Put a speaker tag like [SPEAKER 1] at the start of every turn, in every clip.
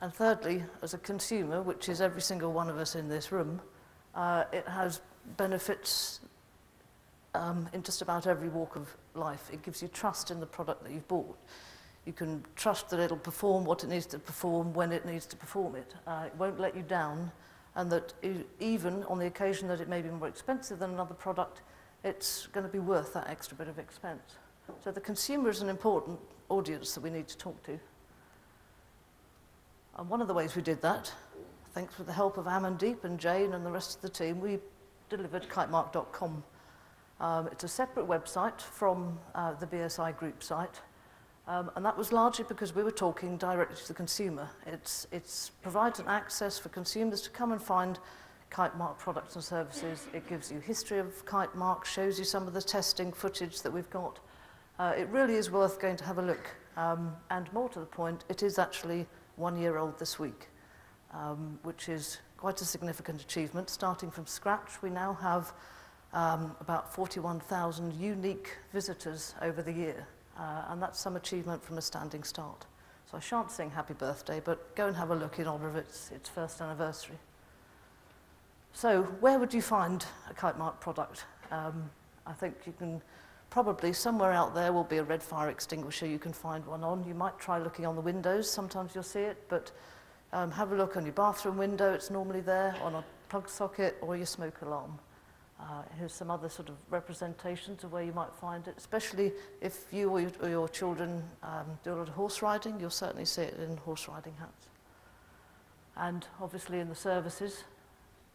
[SPEAKER 1] And thirdly, as a consumer, which is every single one of us in this room, it has benefits in just about every walk of life. It gives you trust in the product that you've bought. You can trust that it'll perform what it needs to perform when it needs to perform it. It won't let you down, and that even on the occasion that it may be more expensive than another product, it's going to be worth that extra bit of expense. So the consumer is an important audience that we need to talk to. And one of the ways we did that, thanks with the help of Amandeep and Jane and the rest of the team, we delivered kitemark.com. It's a separate website from the BSI group site, and that was largely because we were talking directly to the consumer. It provides an access for consumers to come and find Kitemark products and services. It gives you history of Kitemark, shows you some of the testing footage that we've got. It really is worth going to have a look. And more to the point, it is actually 1 year old this week, which is quite a significant achievement. Starting from scratch, we now have about 41,000 unique visitors over the year, and that's some achievement from a standing start. So I shan't sing happy birthday, but go and have a look in honour of its first anniversary. So where would you find a Kitemark product? I think you can probably, somewhere out there will be a red fire extinguisher you can find one on. You might try looking on the windows, sometimes you'll see it, but have a look on your bathroom window, it's normally there, on a plug socket or your smoke alarm. Here's some other sort of representations of where you might find it, especially if you or your children do a lot of horse riding, you'll certainly see it in horse riding hats. And obviously in the services.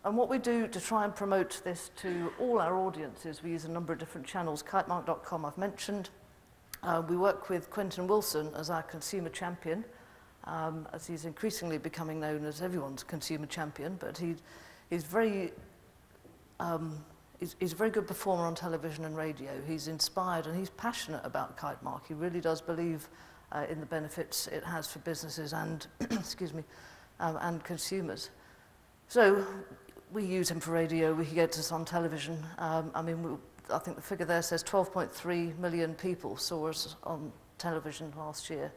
[SPEAKER 1] And what we do to try and promote this to all our audiences, we use a number of different channels. Kitemark.com I've mentioned. We work with Quentin Wilson as our consumer champion, as he's increasingly becoming known as everyone's consumer champion, but he's very a very good performer on television and radio. He's inspired and he's passionate about Kitemark. He really does believe in the benefits it has for businesses and, excuse me, and consumers. So we use him for radio, he gets us on television. I mean, I think the figure there says 12.3 million people saw us on television last year.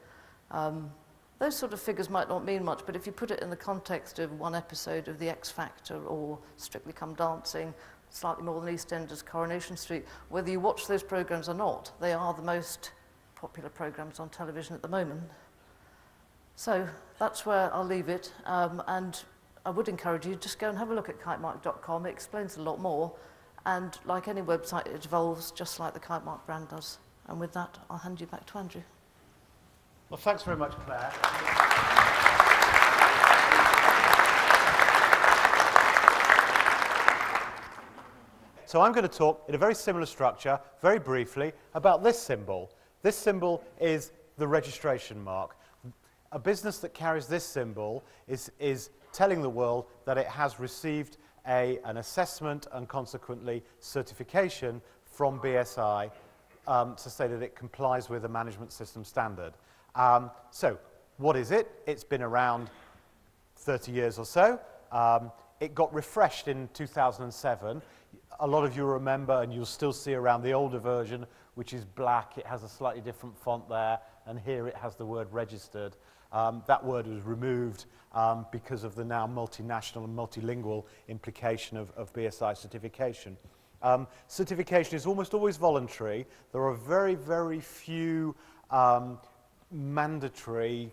[SPEAKER 1] Those sort of figures might not mean much, but if you put it in the context of one episode of The X Factor or Strictly Come Dancing, slightly more than EastEnders, Coronation Street, whether you watch those programs or not, they are the most popular programs on television at the moment. So that's where I'll leave it, and I would encourage you, just go and have a look at kitemark.com. It explains a lot more, and like any website, it evolves just like the Kitemark brand does. And with that, I'll hand you back to Andrew.
[SPEAKER 2] Well, thanks very much, Claire. So I'm going to talk in a very similar structure, very briefly, about this symbol. This symbol is the registration mark. A business that carries this symbol is telling the world that it has received an assessment and consequently certification from BSI to say that it complies with the management system standard. So what is it? It's been around 30 years or so. It got refreshed in 2007. A lot of you remember, and you'll still see around the older version, which is black. It has a slightly different font there, and here it has the word registered. That word was removed because of the now multinational and multilingual implication of BSI certification. Certification is almost always voluntary. There are very, very few mandatory,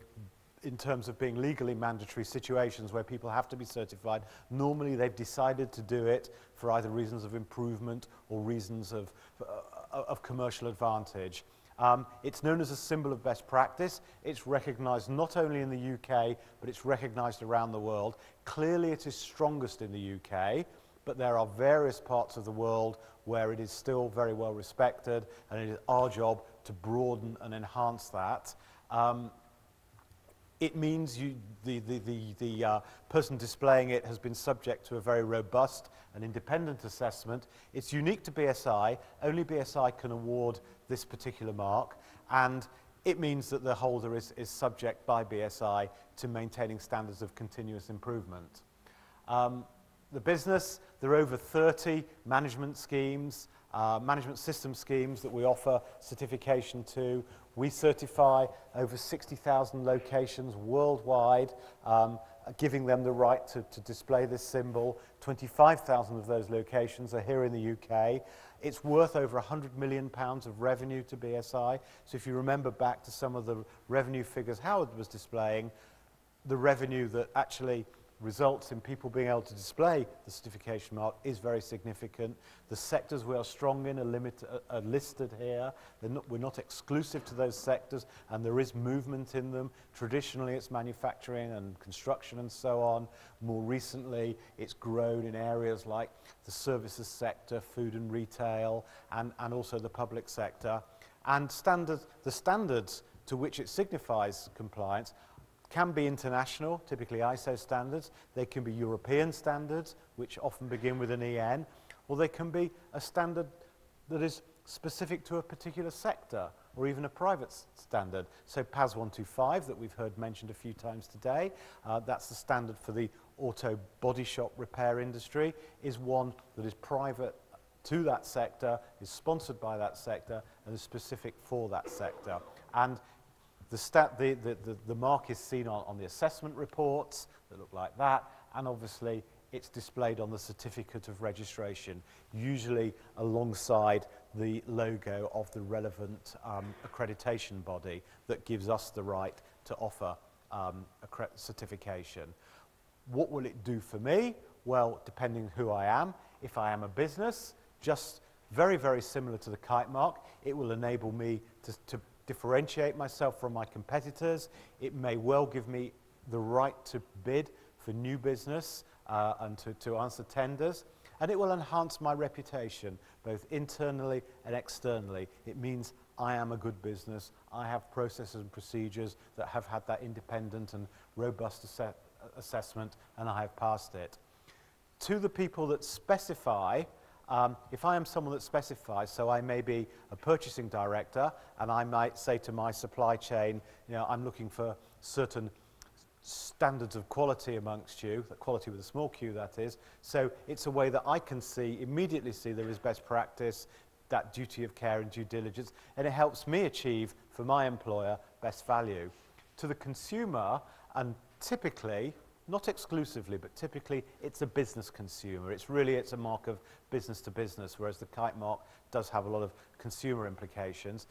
[SPEAKER 2] in terms of being legally mandatory situations where people have to be certified. Normally they've decided to do it for either reasons of improvement or reasons of commercial advantage. It's known as a symbol of best practice. It's recognized not only in the UK, but it's recognized around the world. Clearly it is strongest in the UK, but there are various parts of the world where it is still very well respected, and it is our job to broaden and enhance that. It means the person displaying it has been subject to a very robust and independent assessment. It's unique to BSI. Only BSI can award this particular mark, and it means that the holder is subject by BSI to maintaining standards of continuous improvement. the business. There are over 30 management schemes, management system schemes that we offer certification to. We certify over 60,000 locations worldwide, giving them the right to display this symbol. 25,000 of those locations are here in the UK. It's worth over £100 million of revenue to BSI. So if you remember back to some of the revenue figures Howard was displaying, the revenue that actually results in people being able to display the certification mark is very significant. The sectors we are strong in are listed here. We're not exclusive to those sectors, and there is movement in them. Traditionally, it's manufacturing and construction and so on. More recently, it's grown in areas like the services sector, food and retail, and also the public sector. And the standards to which it signifies compliance can be international, typically ISO standards. They can be European standards, which often begin with an EN, or they can be a standard that is specific to a particular sector, or even a private standard. So PAS 125, that we've heard mentioned a few times today, that's the standard for the auto body shop repair industry, is one that is private to that sector, is sponsored by that sector, and is specific for that sector. And the mark is seen on the assessment reports that look like that, and obviously it's displayed on the certificate of registration, usually alongside the logo of the relevant accreditation body that gives us the right to offer certification. What will it do for me? Well, depending who I am, if I am a business, just very, very similar to the kite mark, it will enable me to differentiate myself from my competitors. It may well give me the right to bid for new business and to answer tenders, and it will enhance my reputation both internally and externally. It means I am a good business. I have processes and procedures that have had that independent and robust assessment, and I have passed it. To the people that specify, if I am someone that specifies, so I may be a purchasing director, and I might say to my supply chain, you know, I'm looking for certain standards of quality amongst you, the quality with a small q that is, so it's a way that I can immediately see there is best practice, that duty of care and due diligence, and it helps me achieve, for my employer, best value. To the consumer, and typically, not exclusively, but typically it's a business consumer. It's a mark of business to business, whereas the kite mark does have a lot of consumer implications.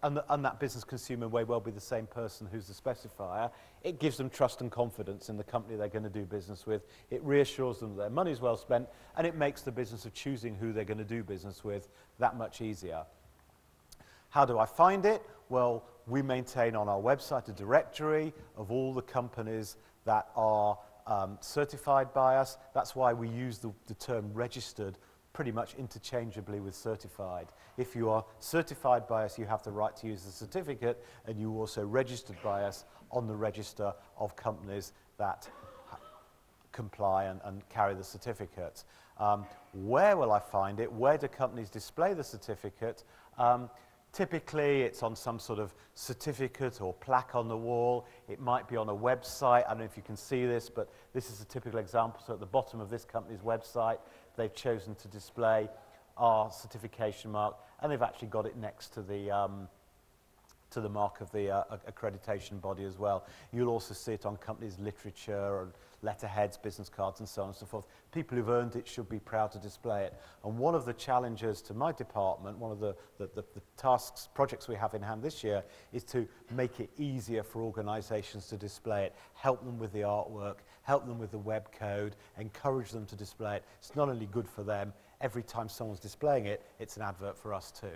[SPEAKER 2] And that business consumer may well be the same person who's the specifier. It gives them trust and confidence in the company they're going to do business with. It reassures them that their money's well spent, and it makes the business of choosing who they're going to do business with that much easier. How do I find it? Well, we maintain on our website a directory of all the companies that are certified by us. That's why we use the term registered pretty much interchangeably with certified. If you are certified by us, you have the right to use the certificate, and you also registered by us on the register of companies that comply and carry the certificate. Where will I find it? Where do companies display the certificate? Typically, it's on some sort of certificate or plaque on the wall. It might be on a website. I don't know if you can see this, but this is a typical example. So at the bottom of this company's website, they've chosen to display our certification mark, and they've actually got it next to the mark of the accreditation body as well. You'll also see it on companies' literature and letterheads, business cards, and so on and so forth. People who've earned it should be proud to display it. And one of the challenges to my department, one of the projects we have in hand this year, is to make it easier for organisations to display it, help them with the artwork, help them with the web code, encourage them to display it. It's not only good for them, every time someone's displaying it, it's an advert for us too.